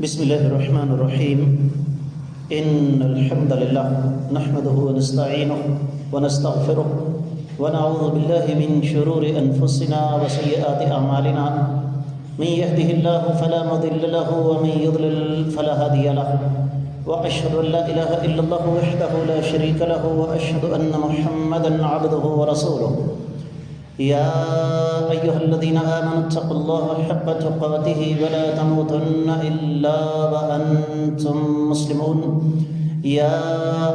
بسم الله الرحمن الرحيم إن الحمد لله نحمده ونستعينه ونستغفره ونعوذ بالله من شرور أنفسنا وسيئات أعمالنا من يهده الله فلا مضل له ومن يضلل فلا هادي له وأشهد أن لا إله إلا الله وحده لا شريك له وأشهد أن محمدا عبده ورسوله يا أيها الذين آمنوا اتقوا الله حق تقاته ولا تموتن إلا وأنتم مسلمون يا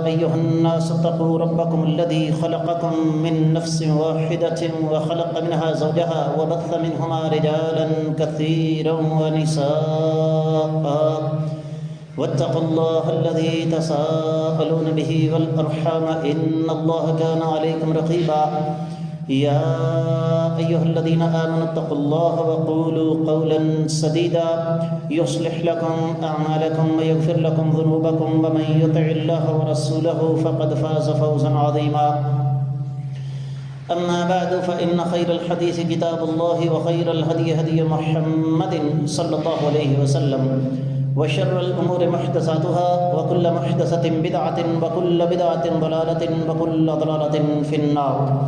أيها الناس اتقوا ربكم الذي خلقكم من نفس واحدة وخلق منها زوجها وبث منهما رجالا كثيرا ونساء واتقوا الله الذي تساءلون به والأرحام إن الله كان عليكم رقيبا يا أيها الذين آمنوا اتقوا الله وقولوا قولا سديدا يصلح لكم أعمالكم ويغفر لكم ذنوبكم ومن يطع الله ورسوله فقد فاز فوزا عظيما أما بعد فإن خير الحديث كتاب الله وخير الهدي هدي محمد صلى الله عليه وسلم وشر الأمور محدثاتها وكل محدثة بدعة وكل بدعة ضلالة وكل ضلالة في النار.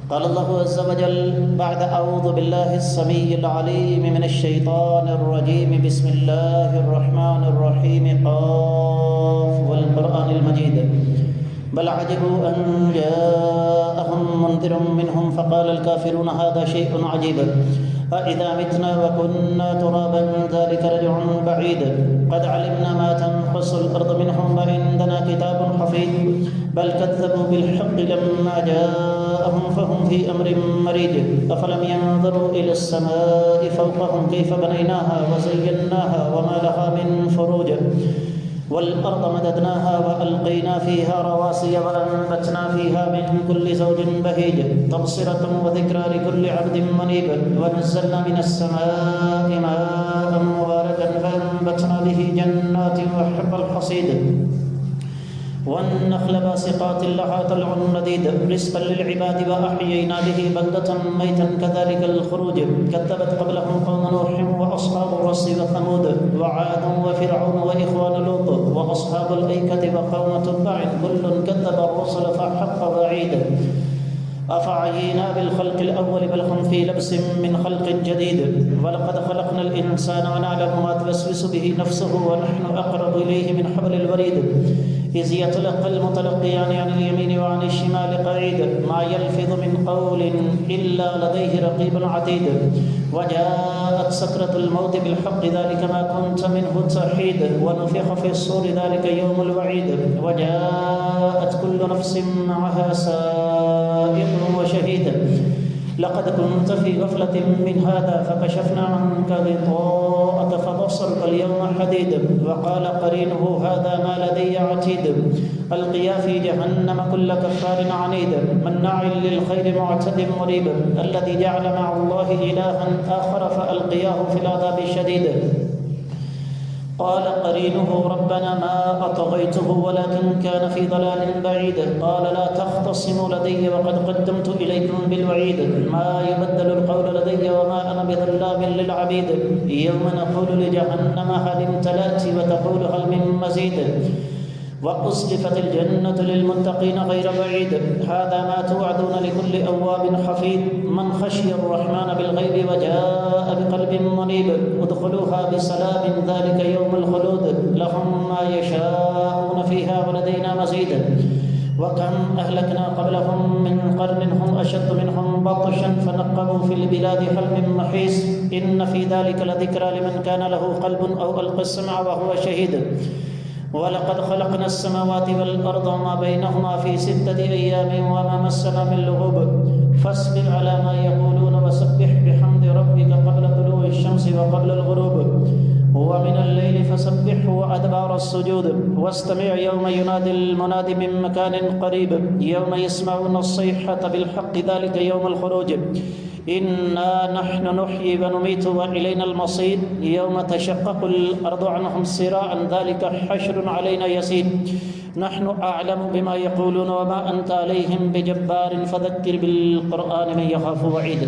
قال الله عز وجل بعد أعوذ بالله السميع العليم من الشيطان الرجيم بسم الله الرحمن الرحيم قاف والقرآن المجيد بل عجبوا أن جاءهم منذر منهم فقال الكافرون هذا شيء عجيب أإذا متنا وكنا ترابا ذلك رجع بعيد قد علمنا ما تنقص الأرض منهم وعندنا كتاب حفيظ بل كذبوا بالحق لما جاءهم فهم في أمر مريج أفلم ينظروا إلى السماء فوقهم كيف بنيناها وزيناها وما لها من فروج والأرض مددناها وألقينا فيها رواسي وأنبتنا فيها من كل زوج بهيج تبصرة وذكرى لكل عبد منيب ونزلنا من السماء ماء مباركا فأنبتنا به جنات وحب الحصيد والنخل باسقات لها طلع نديد رزقا للعباد وأحيينا به بلدة ميتا كذلك الخروج كذبت قبلهم قوم نوح وأصحاب الرس وثمود وعاد وفرعون وإخوان لوط وأصحاب الأيكة وقوم تبع كل كذب الرسل فحق وعيد أفعينا بالخلق الأول بل هم في لبس من خلق جديد ولقد خلقنا الإنسان ونعلم ما توسوس به نفسه ونحن أقرب إليه من حبل الوريد إذ يتلقى المتلقيان عن اليمين وعن الشمال قعيد ما يلفظ من قول إلا لديه رقيب عتيد وجاءت سكرة الموت بالحق ذلك ما كنت منه تحيد ونفخ في الصور ذلك يوم الوعيد وجاءت كل نفس معها سائق وشهيد لقد كنت في غفلة من هذا فكشفنا عنك غطاءك فبصرك اليوم حديد وقال قرينه هذا ما لدي عتيد ألقيا في جهنم كل كفار عنيد مناع للخير معتد مريب الذي جعل مع الله إلها آخر فألقياه في العذاب الشديد قال قرينه ربنا ما أطغيته ولكن كان في ضلال بعيد قال لا تختصموا لدي وقد قدمت إليكم بالوعيد ما يبدل القول لدي وما أنا بظلام للعبيد يوم نقول لجهنم هل امتلأت وتقول هل من مزيد وأزلفت الجنة للمتقين غير بعيد هذا ما توعدون لكل أواب حفيظ من خشي الرحمن بالغيب وجاء بقلب منيب ادخلوها بسلام ذلك يوم الخلود لهم ما يشاءون فيها ولدينا مزيد وكم أهلكنا قبلهم من قرن هم أشد منهم بطشا فنقبوا في البلاد هل من محيص إن في ذلك لذكرى لمن كان له قلب أو ألقى السمع وهو شهيد ولقد خلقنا السماوات والأرض وما بينهما في 6 أيام وما مسنا من لغوب فاصبر على ما يقولون وسبح بحمد ربك قبل طلوع الشمس وقبل الغروب ومن الليل فسبحه وأدبار السجود واستمع يوم ينادي المنادي من مكان قريب يوم يسمعون الصيحة بالحق ذلك يوم الخروج إنا نحن نحيي ونميت وإلينا المصير يوم تشقق الأرض عنهم سراعا ذلك حشر علينا يسير نحن أعلم بما يقولون وما أنت عليهم بجبار فذكر بالقرآن من يخاف وعيد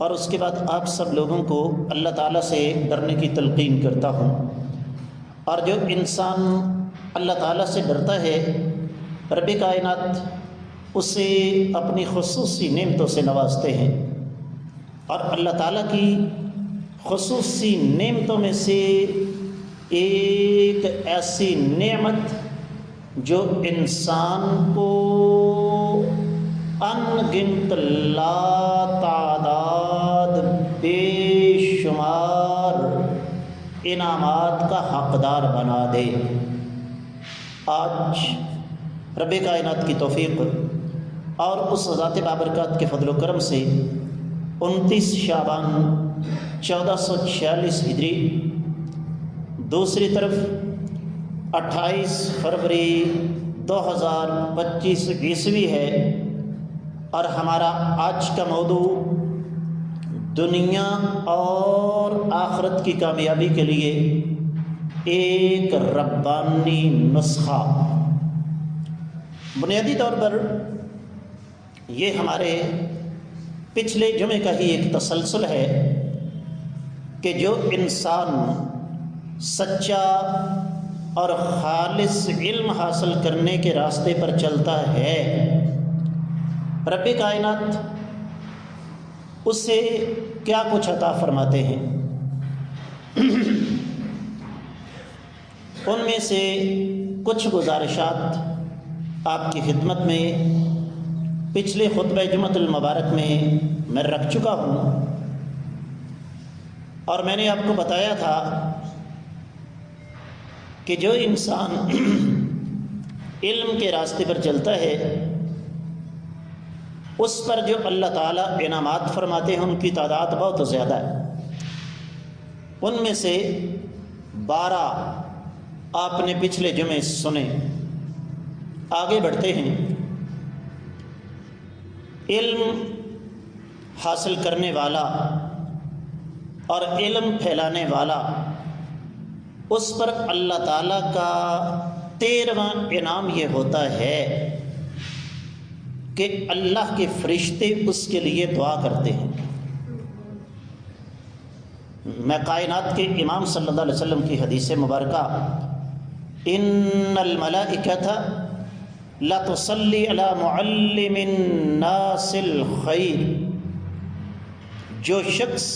اور اس کے بعد آپ سب لوگوں کو اللہ تعالیٰ سے ڈرنے کی تلقین کرتا ہوں۔ اور جو انسان اللہ تعالیٰ سے ڈرتا ہے، رب کائنات اسے اپنی خصوصی نعمتوں سے نوازتے ہیں، اور اللہ تعالیٰ کی خصوصی نعمتوں میں سے ایک ایسی نعمت جو انسان کو ان گنت لا تعداد بے شمار انعامات کا حقدار بنا دے۔ آج رب کائنات کی توفیق اور اس ذات بابرکات کے فضل و کرم سے 29 شعبان 1446 ہجری، دوسری طرف 28 فروری 2025 عیسوی ہے، اور ہمارا آج کا موضوع دنیا اور آخرت کی کامیابی کے لیے ایک ربانی نسخہ۔ بنیادی طور پر یہ ہمارے پچھلے جمعے کا ہی ایک تسلسل ہے کہ جو انسان سچا اور خالص علم حاصل کرنے کے راستے پر چلتا ہے، رب کائنات اسے کیا کچھ عطا فرماتے ہیں۔ ان میں سے کچھ گزارشات آپ کی خدمت میں پچھلے خطبہ جمعۃ المبارک میں رکھ چکا ہوں، اور میں نے آپ کو بتایا تھا کہ جو انسان علم کے راستے پر چلتا ہے، اس پر جو اللہ تعالیٰ انعامات فرماتے ہیں ان کی تعداد بہت زیادہ ہے۔ ان میں سے 12 آپ نے پچھلے جمعے سنے۔ آگے بڑھتے ہیں۔ علم حاصل کرنے والا اور علم پھیلانے والا، اس پر اللہ تعالیٰ کا 13واں انعام یہ ہوتا ہے کہ اللہ کے فرشتے اس کے لیے دعا کرتے ہیں۔ میں کائنات کے امام صلی اللہ علیہ وسلم کی حدیث مبارکہ ان الملائکۃ لا تصلی علی معلم الناس الخیر، جو شخص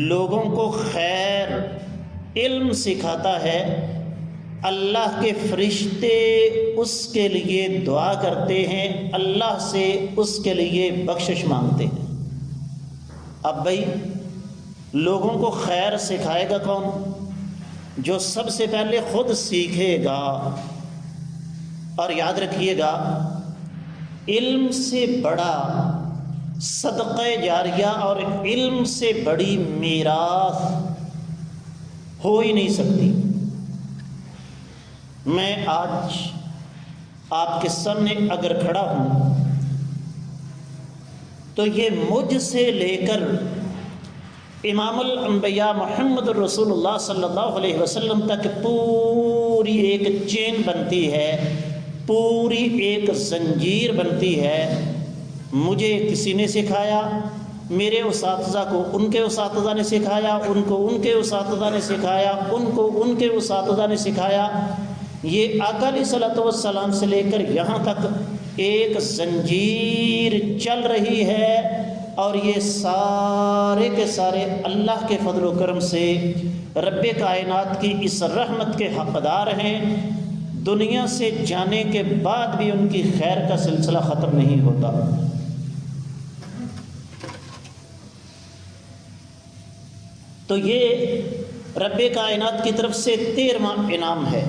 لوگوں کو خیر علم سکھاتا ہے، اللہ کے فرشتے اس کے لیے دعا کرتے ہیں، اللہ سے اس کے لیے بخشش مانگتے ہیں۔ اب بھائی لوگوں کو خیر سکھائے گا کون؟ جو سب سے پہلے خود سیکھے گا۔ اور یاد رکھیے گا، علم سے بڑا صدقہ جاریہ اور علم سے بڑی میراث ہو ہی نہیں سکتی۔ میں آج آپ کے سامنے اگر کھڑا ہوں تو یہ مجھ سے لے کر امام الانبیاء محمد رسول اللہ صلی اللہ علیہ وسلم تک پوری ایک چین بنتی ہے، پوری ایک زنجیر بنتی ہے۔ مجھے کسی نے سکھایا، میرے اساتذہ کو ان کے اساتذہ نے سکھایا، ان کو ان کے اساتذہ نے سکھایا، ان کو ان کے اساتذہ نے سکھایا۔ یہ آقا علیہ الصلوۃ والسلام سے لے کر یہاں تک ایک زنجیر چل رہی ہے، اور یہ سارے کے سارے اللہ کے فضل و کرم سے رب کائنات کی اس رحمت کے حقدار ہیں۔ دنیا سے جانے کے بعد بھی ان کی خیر کا سلسلہ ختم نہیں ہوتا۔ تو یہ رب کائنات کی طرف سے 13واں انعام ہے۔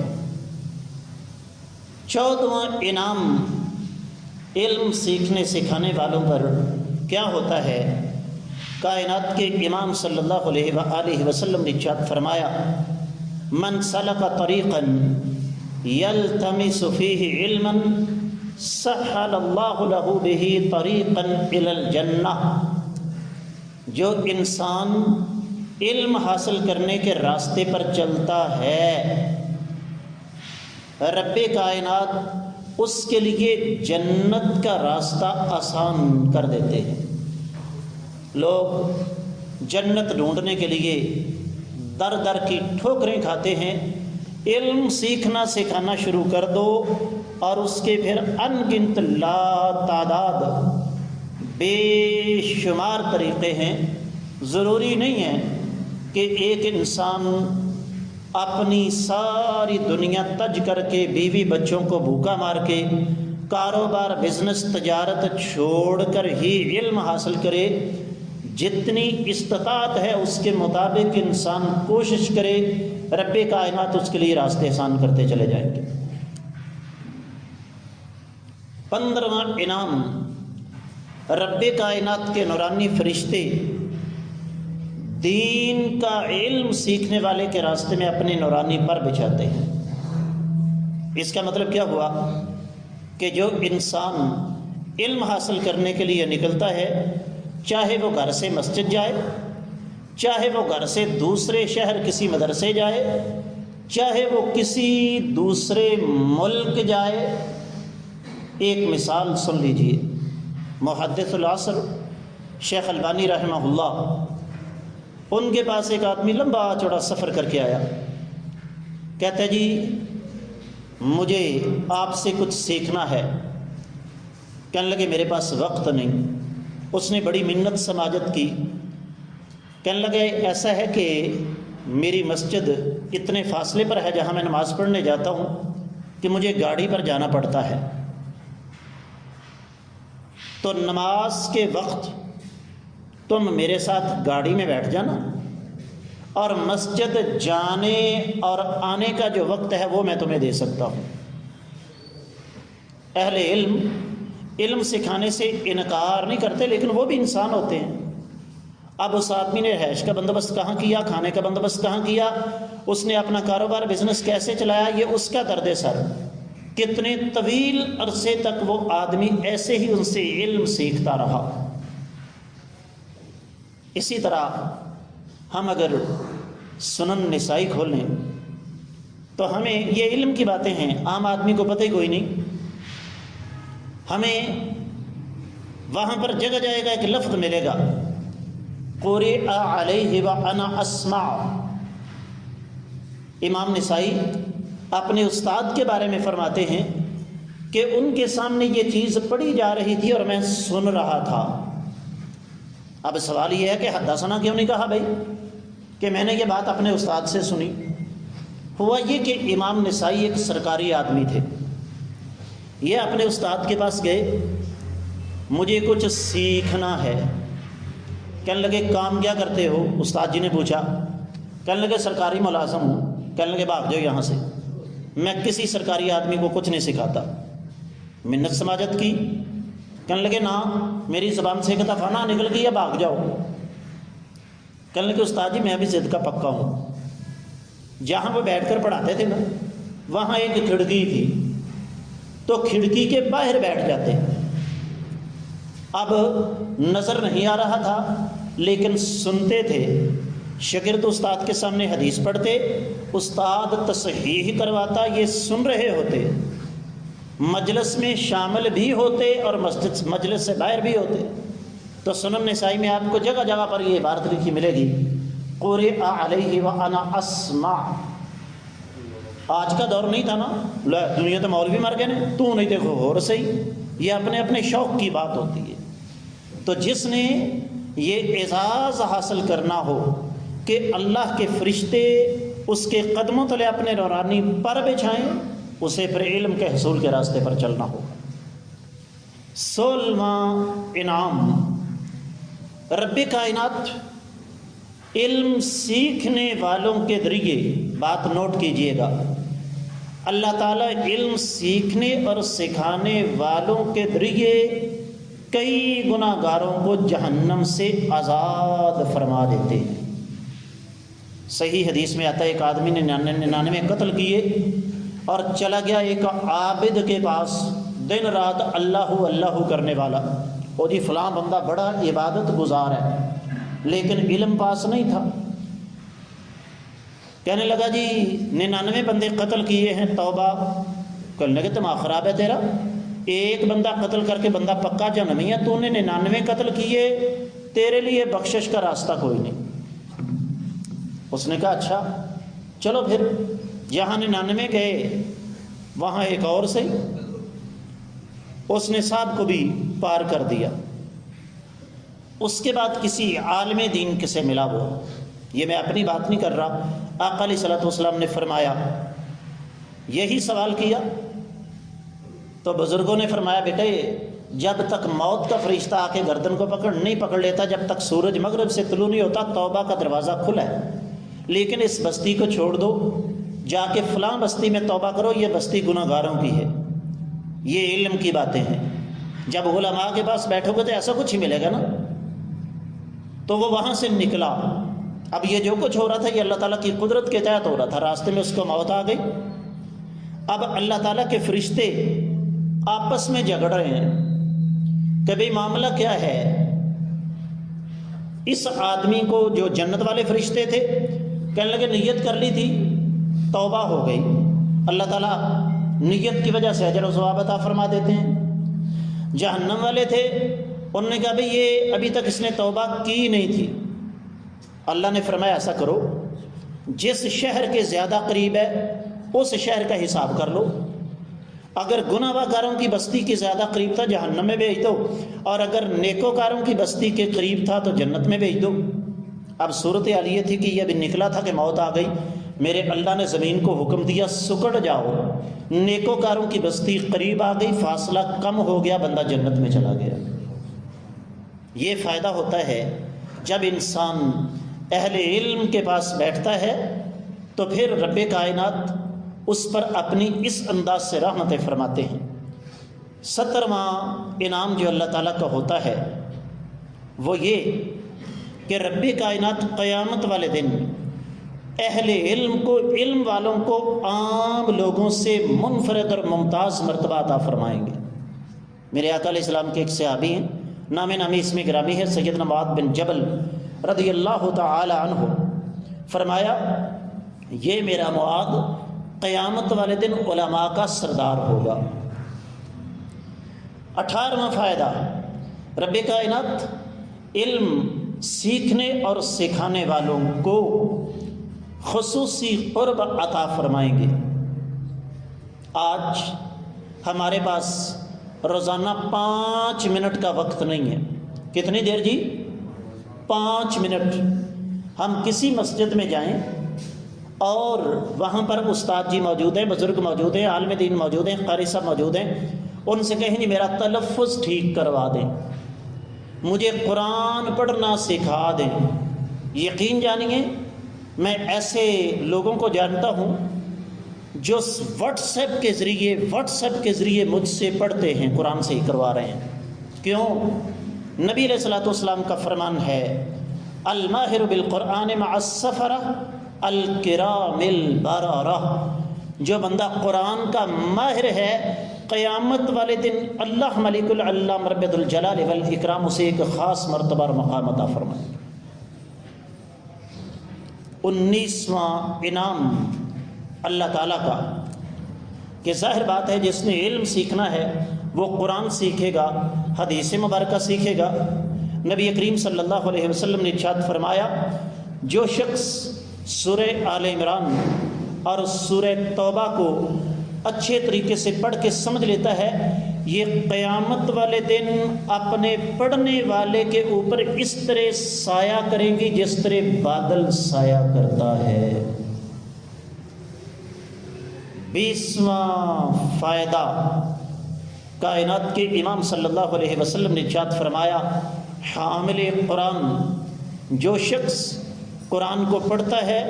14واں انعام علم سیکھنے سکھانے والوں پر کیا ہوتا ہے؟ کائنات کے امام صلی اللہ علیہ وآلہ وسلم نے ارشاد فرمایا، من سلک طریقا یلتمس فیہ علما سہل اللہ لہ بہ طریقا الی الجنہ۔ جو انسان علم حاصل کرنے کے راستے پر چلتا ہے، رب کائنات اس کے لیے جنت کا راستہ آسان کر دیتے ہیں۔ لوگ جنت ڈھونڈنے کے لیے در در کی ٹھوکریں کھاتے ہیں۔ علم سیکھنا سکھانا شروع کر دو اور اس کے پھر ان گنت لا تعداد بے شمار طریقے ہیں۔ ضروری نہیں ہے کہ ایک انسان اپنی ساری دنیا تج کر کے بیوی بچوں کو بھوکا مار کے کاروبار بزنس تجارت چھوڑ کر ہی علم حاصل کرے۔ جتنی استطاعت ہے اس کے مطابق انسان کوشش کرے، رب کائنات اس کے لیے راستے آسان کرتے چلے جائیں گے۔ 15واں انعام، رب کائنات کے نورانی فرشتے دین کا علم سیکھنے والے کے راستے میں اپنے نورانی پر بچھاتے ہیں۔ اس کا مطلب کیا ہوا کہ جو انسان علم حاصل کرنے کے لیے نکلتا ہے، چاہے وہ گھر سے مسجد جائے، چاہے وہ گھر سے دوسرے شہر کسی مدرسے جائے، چاہے وہ کسی دوسرے ملک جائے۔ ایک مثال سن لیجئے، محدث العصر شیخ البانی رحمہ اللہ، ان کے پاس ایک آدمی لمبا چوڑا سفر کر کے آیا، کہتا ہے جی مجھے آپ سے کچھ سیکھنا ہے۔ کہنے لگے میرے پاس وقت نہیں۔ اس نے بڑی منت سماجت کی، کہنے لگے ایسا ہے کہ میری مسجد اتنے فاصلے پر ہے جہاں میں نماز پڑھنے جاتا ہوں کہ مجھے گاڑی پر جانا پڑتا ہے، تو نماز کے وقت تم میرے ساتھ گاڑی میں بیٹھ جانا، اور مسجد جانے اور آنے کا جو وقت ہے وہ میں تمہیں دے سکتا ہوں۔ اہل علم سکھانے سے انکار نہیں کرتے، لیکن وہ بھی انسان ہوتے ہیں۔ اب اس آدمی نے رہائش کا بندوبست کہاں کیا، کھانے کا بندوبست کہاں کیا، اس نے اپنا کاروبار بزنس کیسے چلایا، یہ اس کا درد سر۔ کتنے طویل عرصے تک وہ آدمی ایسے ہی ان سے علم سیکھتا رہا۔ اسی طرح ہم اگر سنن نسائی کھولیں تو ہمیں یہ علم کی باتیں ہیں، عام آدمی کو پتہ ہی کوئی نہیں۔ ہمیں وہاں پر جگہ جائے گا ایک لفظ ملے گا، قرئ علیہ وانا اسمع۔ امام نسائی اپنے استاد کے بارے میں فرماتے ہیں کہ ان کے سامنے یہ چیز پڑھی جا رہی تھی اور میں سن رہا تھا۔ اب سوال یہ ہے کہ حدثنا کیوں نہیں کہا بھائی کہ میں نے یہ بات اپنے استاد سے سنی؟ ہوا یہ کہ امام نسائی ایک سرکاری آدمی تھے، یہ اپنے استاد کے پاس گئے، مجھے کچھ سیکھنا ہے۔ کہنے لگے کام کیا کرتے ہو؟ استاد جی نے پوچھا۔ کہنے لگے سرکاری ملازم ہوں۔ کہنے لگے بھاگ جاؤ یہاں سے، میں کسی سرکاری آدمی کو کچھ نہیں سکھاتا۔ منت سماجت کی، کہنے لگے نا میری زبان سے ایک دفعہ نہ نکل گئی، بھاگ جاؤ۔ کہنے لگے استاد جی میں بھی ضد کا پکا ہوں۔ جہاں وہ بیٹھ کر پڑھاتے تھے نا وہاں ایک کھڑکی تھی، تو کھڑکی کے باہر بیٹھ جاتے۔ اب نظر نہیں آ رہا تھا لیکن سنتے تھے۔ شاگرد استاد کے سامنے حدیث پڑھتے، استاد تصحیح کرواتا، یہ سن رہے ہوتے، مجلس میں شامل بھی ہوتے اور مجلس سے باہر بھی ہوتے۔ تو سنن نسائی میں آپ کو جگہ جگہ پر یہ عبارت لکھی ملے گی، قرئ علیہ وانا اسمع۔ آج کا دور نہیں تھا نا، دنیا تو مولوی مر گئے نے، تو نہیں دیکھو اور صحیح، یہ اپنے اپنے شوق کی بات ہوتی ہے۔ تو جس نے یہ اعزاز حاصل کرنا ہو کہ اللہ کے فرشتے اس کے قدموں تلے اپنے نورانی پر بچھائیں، اسے پھر علم کے حصول کے راستے پر چلنا ہوگا۔ 16واں انعام، رب کائنات علم سیکھنے والوں کے ذریعے، بات نوٹ کیجئے گا، اللہ تعالیٰ علم سیکھنے اور سکھانے والوں کے ذریعے کئی گناہ گاروں کو جہنم سے آزاد فرما دیتے ہیں۔ صحیح حدیث میں آتا ہے ایک آدمی نے 99 قتل کیے اور چلا گیا ایک عابد کے پاس، دن رات اللہ اللہ کرنے والا، وہ جی فلاں بندہ بڑا عبادت گزار ہے لیکن علم پاس نہیں تھا۔ کہنے لگا جی 99 بندے قتل کیے ہیں، توبہ کرنے کے دماغ خراب ہے تیرا، ایک بندہ قتل کر کے بندہ پکا جہنمی ہے، تو نے 99 قتل کیے، تیرے لیے بخشش کا راستہ کوئی نہیں۔ اس نے کہا اچھا چلو پھر جہاں 99 گئے وہاں ایک اور صحیح۔ اس نے صاحب کو بھی پار کر دیا۔ اس کے بعد کسی عالم دین کے سے ملا وہ، یہ میں اپنی بات نہیں کر رہا، آقا علیہ الصلوۃ والسلام نے فرمایا، یہی سوال کیا تو بزرگوں نے فرمایا بیٹے جب تک موت کا فرشتہ آ کے گردن کو نہیں پکڑ لیتا، جب تک سورج مغرب سے طلوع نہیں ہوتا، توبہ کا دروازہ کھلا ہے، لیکن اس بستی کو چھوڑ دو، جا کے فلاں بستی میں توبہ کرو، یہ بستی گناہ گاروں کی ہے۔ یہ علم کی باتیں ہیں، جب علماء کے پاس بیٹھو گے تو ایسا کچھ ہی ملے گا نا۔ تو وہ وہاں سے نکلا۔ اب یہ جو کچھ ہو رہا تھا یہ اللہ تعالیٰ کی قدرت کے تحت ہو رہا تھا، راستے میں اس کو موت آ گئی۔ اب اللہ تعالیٰ کے فرشتے آپس میں جھگڑ رہے ہیں کہ بھئی معاملہ کیا ہے۔ اس آدمی کو جو جنت والے فرشتے تھے کہنے لگے نیت کر لی تھی، توبہ ہو گئی، اللہ تعالیٰ نیت کی وجہ سے اجر و ثواب عطا فرما دیتے ہیں۔ جہنم والے تھے، انہوں نے کہا بھئی یہ ابھی تک اس نے توبہ کی نہیں تھی۔ اللہ نے فرمایا ایسا کرو، جس شہر کے زیادہ قریب ہے اس شہر کا حساب کر لو، اگر گناہ گاروں کی بستی کے زیادہ قریب تھا جہنم میں بھیج دو، اور اگر نیکوکاروں کی بستی کے قریب تھا تو جنت میں بھیج دو۔ اب صورت حال یہ تھی کہ یہ ابھی نکلا تھا کہ موت آ گئی، میرے اللہ نے زمین کو حکم دیا سکڑ جاؤ، نیکوکاروں کی بستی قریب آ گئی، فاصلہ کم ہو گیا، بندہ جنت میں چلا گیا۔ یہ فائدہ ہوتا ہے جب انسان اہل علم کے پاس بیٹھتا ہے تو پھر رب کائنات اس پر اپنی اس انداز سے رحمتیں فرماتے ہیں۔ 70واں انعام جو اللہ تعالیٰ کا ہوتا ہے وہ یہ کہ رب کائنات قیامت والے دن اہل علم کو، علم والوں کو عام لوگوں سے منفرد اور ممتاز مرتبہ عطا فرمائیں گے۔ میرے آقا علیہ السلام کے ایک صحابی ہیں، نام نامی اسم گرامی ہے، سیدنا معاذ بن جبل رضی اللہ تعالی عنہ، فرمایا یہ میرا معاذ قیامت والے دن علماء کا سردار ہوگا۔ 18واں فائدہ، رب کائنات علم سیکھنے اور سکھانے والوں کو خصوصی قرب عطا فرمائیں گے۔ آج ہمارے پاس روزانہ 5 منٹ کا وقت نہیں ہے۔ کتنی دیر جی؟ 5 منٹ۔ ہم کسی مسجد میں جائیں اور وہاں پر استاد جی موجود ہیں، بزرگ موجود ہیں، عالم دین موجود ہیں، قاری صاحب موجود ہیں، ان سے کہیں جی میرا تلفظ ٹھیک کروا دیں، مجھے قرآن پڑھنا سکھا دیں۔ یقین جانیے میں ایسے لوگوں کو جانتا ہوں جو واٹس ایپ کے ذریعے مجھ سے پڑھتے ہیں، قرآن سے ہی کروا رہے ہیں۔ کیوں؟ نبی علیہ الصلوۃ والسلام کا فرمان ہے الماہر بالقرآن مع السفرہ الکرام البررہ، جو بندہ قرآن کا ماہر ہے قیامت والے دن اللہ ملک العلام رب الجلال والاکرام اسے ایک خاص مرتبہ اور مقام عطا فرمائے۔ 19واں انعام اللہ تعالیٰ کا کہ ظاہر بات ہے جس نے علم سیکھنا ہے وہ قرآن سیکھے گا، حدیث مبارکہ سیکھے گا۔ نبی کریم صلی اللہ علیہ وسلم نے ارشاد فرمایا جو شخص سورہ آل عمران اور سورہ توبہ کو اچھے طریقے سے پڑھ کے سمجھ لیتا ہے، یہ قیامت والے دن اپنے پڑھنے والے کے اوپر اس طرح سایہ کریں گی جس طرح بادل سایہ کرتا ہے۔ 20واں فائدہ، کائنات کے امام صلی اللہ علیہ وسلم نے ارشاد فرمایا حامل قرآن، جو شخص قرآن کو پڑھتا ہے،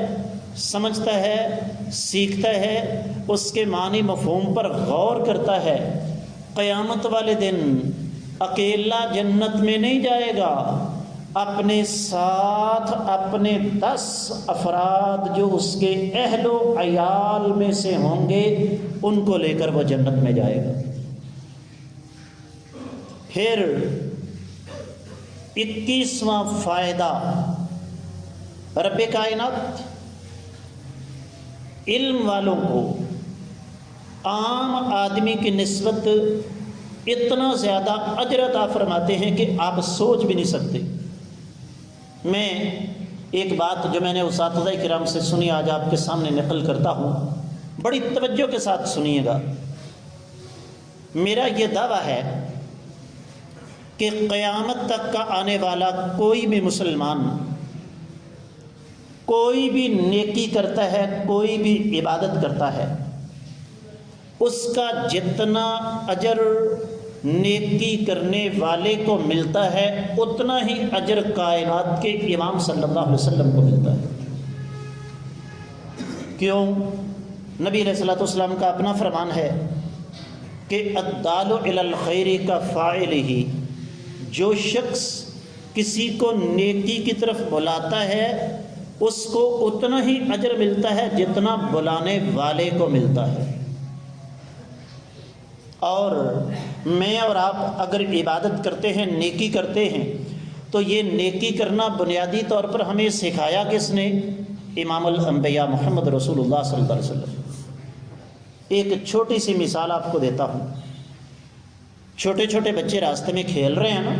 سمجھتا ہے، سیکھتا ہے، اس کے معنی مفہوم پر غور کرتا ہے، قیامت والے دن اکیلا جنت میں نہیں جائے گا، اپنے ساتھ اپنے 10 افراد جو اس کے اہل و عیال میں سے ہوں گے ان کو لے کر وہ جنت میں جائے گا۔ پھر 21واں فائدہ، رب کائنات علم والوں کو عام آدمی کی نسبت اتنا زیادہ اجر عطا فرماتے ہیں کہ آپ سوچ بھی نہیں سکتے۔ میں ایک بات جو میں نے اساتذہ کرام سے سنی آج آپ کے سامنے نقل کرتا ہوں، بڑی توجہ کے ساتھ سنیے گا۔ میرا یہ دعویٰ ہے کہ قیامت تک کا آنے والا کوئی بھی مسلمان کوئی بھی نیکی کرتا ہے، کوئی بھی عبادت کرتا ہے، اس کا جتنا اجر نیکی کرنے والے کو ملتا ہے اتنا ہی اجر کائنات کے امام صلی اللہ علیہ وسلم کو ملتا ہے۔ کیوں؟ نبی علیہ الصلوۃ والسلام کا اپنا فرمان ہے کہ الدال علی الخیر کا فاعل ہی، جو شخص کسی کو نیکی کی طرف بلاتا ہے اس کو اتنا ہی اجر ملتا ہے جتنا بلانے والے کو ملتا ہے۔ اور میں اور آپ اگر عبادت کرتے ہیں، نیکی کرتے ہیں، تو یہ نیکی کرنا بنیادی طور پر ہمیں سکھایا کس نے؟ امام الانبیاء محمد رسول اللہ صلی اللہ علیہ وسلم۔ ایک چھوٹی سی مثال آپ کو دیتا ہوں۔ چھوٹے چھوٹے بچے راستے میں کھیل رہے ہیں نا،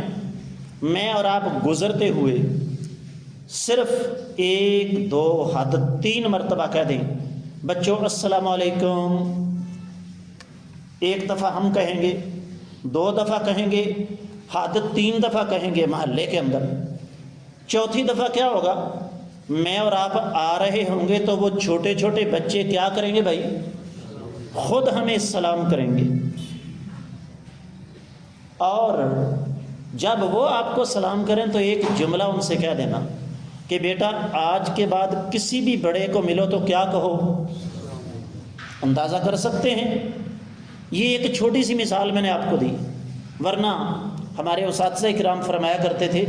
میں اور آپ گزرتے ہوئے صرف 1 2 حد 3 مرتبہ کہہ دیں بچوں السلام علیکم، ایک دفعہ ہم کہیں گے، 2 دفعہ کہیں گے، حد 3 دفعہ کہیں گے محلے کے اندر، چوتھی دفعہ کیا ہوگا؟ میں اور آپ آ رہے ہوں گے تو وہ چھوٹے چھوٹے بچے کیا کریں گے بھائی؟ خود ہمیں سلام کریں گے۔ اور جب وہ آپ کو سلام کریں تو ایک جملہ ان سے کہہ دینا کہ بیٹا آج کے بعد کسی بھی بڑے کو ملو تو کیا کہو؟ اندازہ کر سکتے ہیں؟ یہ ایک چھوٹی سی مثال میں نے آپ کو دی، ورنہ ہمارے اساتذہ کرام فرمایا کرتے تھے،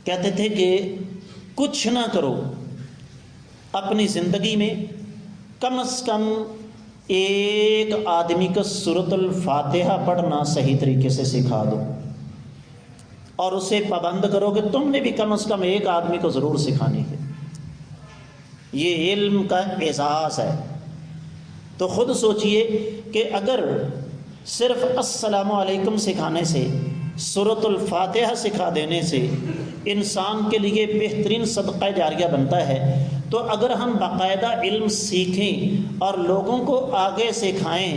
کہتے تھے کہ کچھ نہ کرو، اپنی زندگی میں کم از کم ایک آدمی کو سورۃ الفاتحہ پڑھنا صحیح طریقے سے سکھا دو، اور اسے پابند کرو کہ تم نے بھی کم از کم ایک آدمی کو ضرور سکھانی ہے۔ یہ علم کا اعزاز ہے۔ تو خود سوچئے کہ اگر صرف السلام علیکم سکھانے سے، سورۃ الفاتحہ سکھا دینے سے انسان کے لیے بہترین صدقہ جاریہ بنتا ہے، تو اگر ہم باقاعدہ علم سیکھیں اور لوگوں کو آگے سکھائیں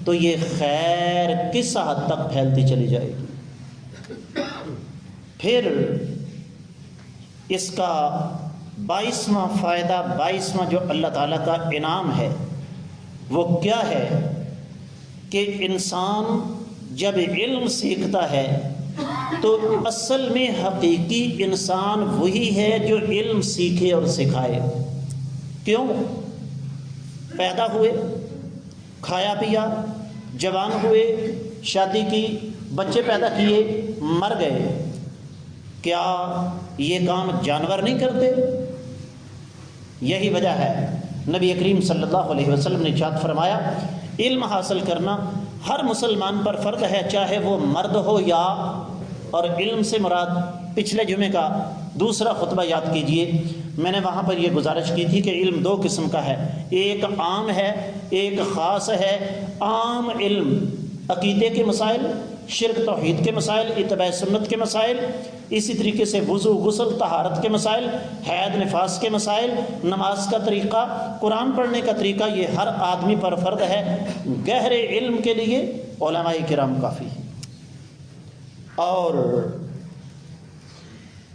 تو یہ خیر کس حد تک پھیلتی چلی جائے گی۔ پھر اس کا 22واں فائدہ، 22واں جو اللہ تعالیٰ کا انعام ہے وہ کیا ہے کہ انسان جب علم سیکھتا ہے تو اصل میں حقیقی انسان وہی ہے جو علم سیکھے اور سکھائے۔ کیوں؟ پیدا ہوئے، کھایا پیا، جوان ہوئے، شادی کی، بچے پیدا کیے، مر گئے، کیا یہ کام جانور نہیں کرتے؟ یہی وجہ ہے نبی کریم صلی اللہ علیہ وسلم نے ارشاد فرمایا علم حاصل کرنا ہر مسلمان پر فرض ہے، چاہے وہ مرد ہو یا، اور علم سے مراد پچھلے جمعے کا دوسرا خطبہ یاد کیجئے، میں نے وہاں پر یہ گزارش کی تھی کہ علم 2 قسم کا ہے، ایک عام ہے، ایک خاص ہے۔ عام علم عقیدے کے مسائل، شرک توحید کے مسائل، اتباع سنت کے مسائل، اسی طریقے سے وضو غسل طہارت کے مسائل، حید نفاس کے مسائل، نماز کا طریقہ، قرآن پڑھنے کا طریقہ، یہ ہر آدمی پر فرض ہے۔ گہرے علم کے لیے علماء کرام کافی ہیں۔ اور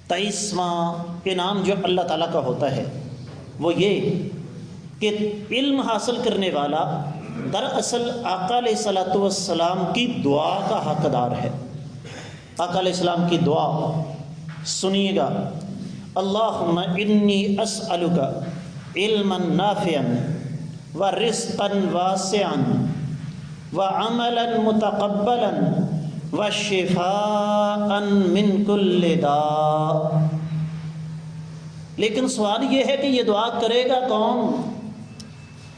23واں انعام جو اللہ تعالیٰ کا ہوتا ہے وہ یہ کہ علم حاصل کرنے والا دراصل آقا علیہ الصلوۃ والسلام کی دعا کا حقدار ہے۔ آقا علیہ السلام کی دعا سنیے گا، اللہم انی اسألک علما نافعا ورزقا واسعا وعملا متقبلا وشفاء من کل داء۔ لیکن سوال یہ ہے کہ یہ دعا کرے گا کون؟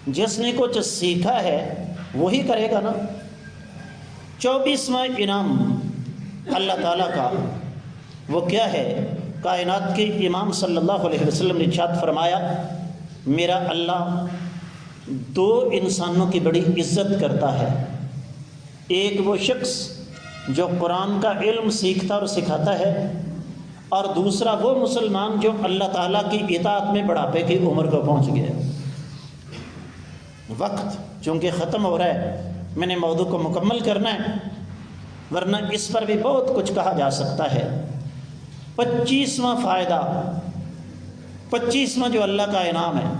جس نے کچھ سیکھا ہے وہی کرے گا نا۔ 24واں انعام اللہ تعالیٰ کا وہ کیا ہے؟ کائنات کے امام صلی اللہ علیہ وسلم نے ارشاد فرمایا میرا اللہ 2 انسانوں کی بڑی عزت کرتا ہے، ایک وہ شخص جو قرآن کا علم سیکھتا اور سکھاتا ہے، اور دوسرا وہ مسلمان جو اللہ تعالیٰ کی اطاعت میں بڑھاپے کی عمر کو پہنچ گیا۔ وقت چونکہ ختم ہو رہا ہے، میں نے موضوع کو مکمل کرنا ہے، ورنہ اس پر بھی بہت کچھ کہا جا سکتا ہے۔ 25واں فائدہ، 25واں جو اللہ کا انعام ہے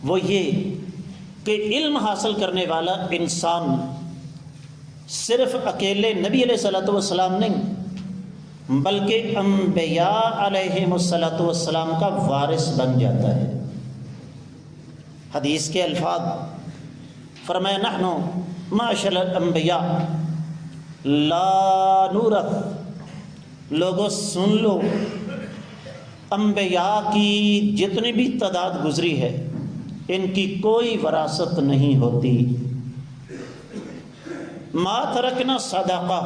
وہ یہ کہ علم حاصل کرنے والا انسان صرف اکیلے نبی علیہ الصلوۃ والسلام نہیں بلکہ انبیاء علیہم الصلوۃ والسلام کا وارث بن جاتا ہے۔ حدیث کے الفاظ فرمایا نحن معاشر الانبیاء لا نورث، لوگوں سن لو، انبیاء کی جتنی بھی تعداد گزری ہے ان کی کوئی وراثت نہیں ہوتی۔ ما ترکنا صدقہ،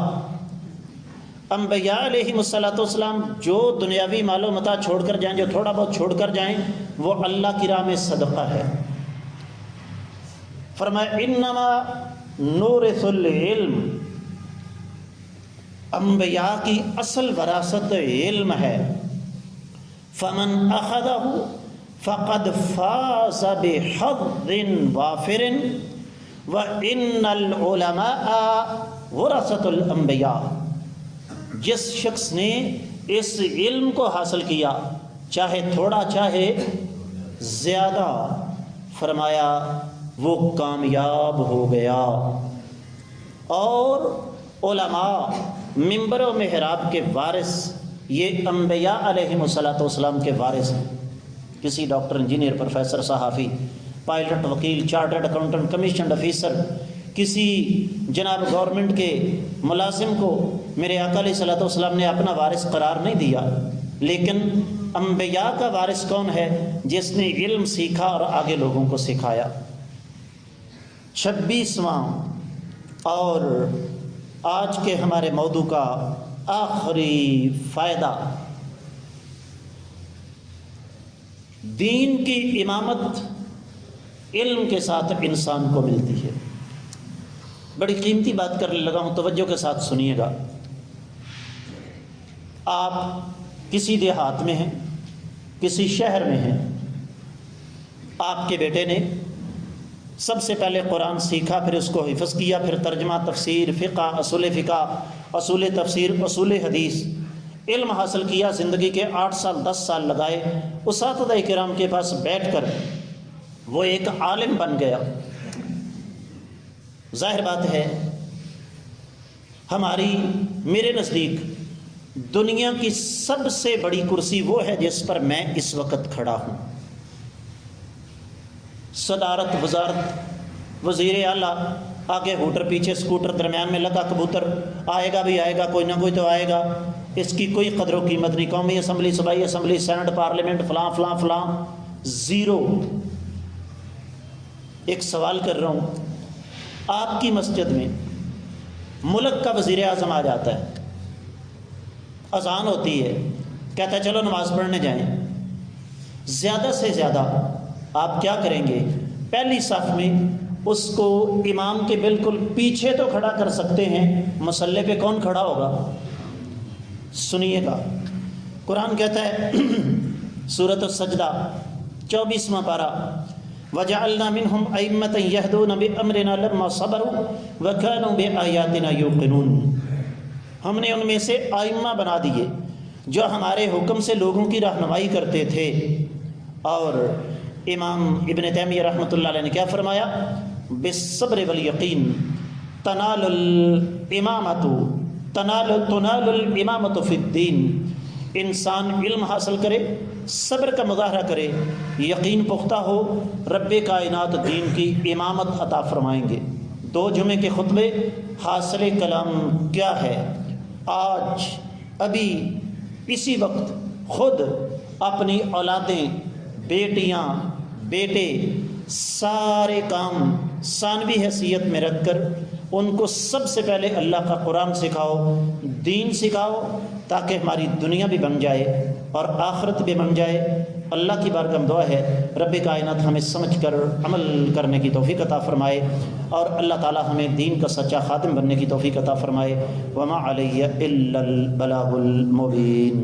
انبیاء علیہ الصلوۃ والسلام جو دنیاوی مال و متاع چھوڑ کر جائیں، جو تھوڑا بہت چھوڑ کر جائیں، وہ اللہ کی راہ میں صدقہ ہے۔ فرمایا انما نورث العلم، انبیاء کی اصل وراثت علم ہے۔ فمن اخذہ فقد فاز بحظ وافر وان العلماء ورثۃ الانبیاء، جس شخص نے اس علم کو حاصل کیا، چاہے تھوڑا چاہے زیادہ، فرمایا وہ کامیاب ہو گیا۔ اور علماء منبر و محراب کے وارث، یہ انبیاء علیہم الصلوۃ والسلام کے وارث ہیں۔ کسی ڈاکٹر، انجینئر، پروفیسر، صحافی، پائلٹ، وکیل، چارٹرڈ اکاؤنٹنٹ، کمیشنڈ آفیسر، کسی جناب گورنمنٹ کے ملازم کو میرے آقا علیہ الصلوۃ والسلام نے اپنا وارث قرار نہیں دیا، لیکن انبیاء کا وارث کون ہے؟ جس نے علم سیکھا اور آگے لوگوں کو سکھایا۔ 26واں اور آج کے ہمارے موضوع کا آخری فائدہ، دین کی امامت علم کے ساتھ انسان کو ملتی ہے۔ بڑی قیمتی بات کرنے لگا ہوں، توجہ کے ساتھ سنیے گا۔ آپ کسی دیہات میں ہیں، کسی شہر میں ہیں، آپ کے بیٹے نے سب سے پہلے قرآن سیکھا، پھر اس کو حفظ کیا، پھر ترجمہ، تفسیر، فقہ، فقہ، اصول تفسیر، اصول حدیث، علم حاصل کیا، زندگی کے 8 سال 10 سال لگائے اساتذہ کرام کے پاس بیٹھ کر وہ ایک عالم بن گیا۔ ظاہر بات ہے میرے نزدیک دنیا کی سب سے بڑی کرسی وہ ہے جس پر میں اس وقت کھڑا ہوں۔ صدارت، وزارت، وزیر اعلیٰ، آگے ہوٹر، پیچھے سکوٹر، درمیان میں لگا کبوتر، آئے گا بھی آئے گا، کوئی نہ کوئی تو آئے گا، اس کی کوئی قدر و قیمت نہیں۔ قومی اسمبلی، صوبائی اسمبلی، سینٹ، پارلیمنٹ، فلاں فلاں فلاں، زیرو۔ ایک سوال کر رہا ہوں، آپ کی مسجد میں ملک کا وزیر اعظم آ جاتا ہے، اذان ہوتی ہے، کہتا ہے چلو نماز پڑھنے جائیں، زیادہ سے زیادہ آپ کیا کریں گے؟ پہلی صف میں اس کو امام کے بالکل پیچھے تو کھڑا کر سکتے ہیں، مصلی پہ کون کھڑا ہوگا؟ سنیے گا، قرآن کہتا ہے سورۃ السجدہ 24واں پارہ، وَجَعَلْنَا مِنْهُمْ أَئِمَّةً يَهْدُونَ بِأَمْرِنَا لَمَّا صَبَرُوا وَكَانُوا بِآيَاتِنَا يُوقِنُونَ، ہم نے ان میں سے ائمہ بنا دیے جو ہمارے حکم سے لوگوں کی رہنمائی کرتے تھے۔ اور امام ابن تیمیہ رحمۃ اللہ علیہ نے کیا فرمایا؟ بالصبر والیقین تنال الامامۃ فی الدین، انسان علم حاصل کرے، صبر کا مظاہرہ کرے، یقین پختہ ہو، رب کائنات دین کی امامت عطا فرمائیں گے۔ 2 جمعے کے خطبے، حاصل کلام کیا ہے؟ آج ابھی اسی وقت خود اپنی اولادیں، بیٹیاں، بیٹے، سارے کام ثانوی حیثیت میں رکھ کر ان کو سب سے پہلے اللہ کا قرآن سکھاؤ، دین سکھاؤ، تاکہ ہماری دنیا بھی بن جائے اور آخرت بھی بن جائے۔ اللہ کی بارگاہ میں دعا ہے رب کائنات ہمیں سمجھ کر عمل کرنے کی توفیق عطا فرمائے، اور اللہ تعالی ہمیں دین کا سچا خادم بننے کی توفیق عطا فرمائے۔ وما علی الا البلاغ المبین۔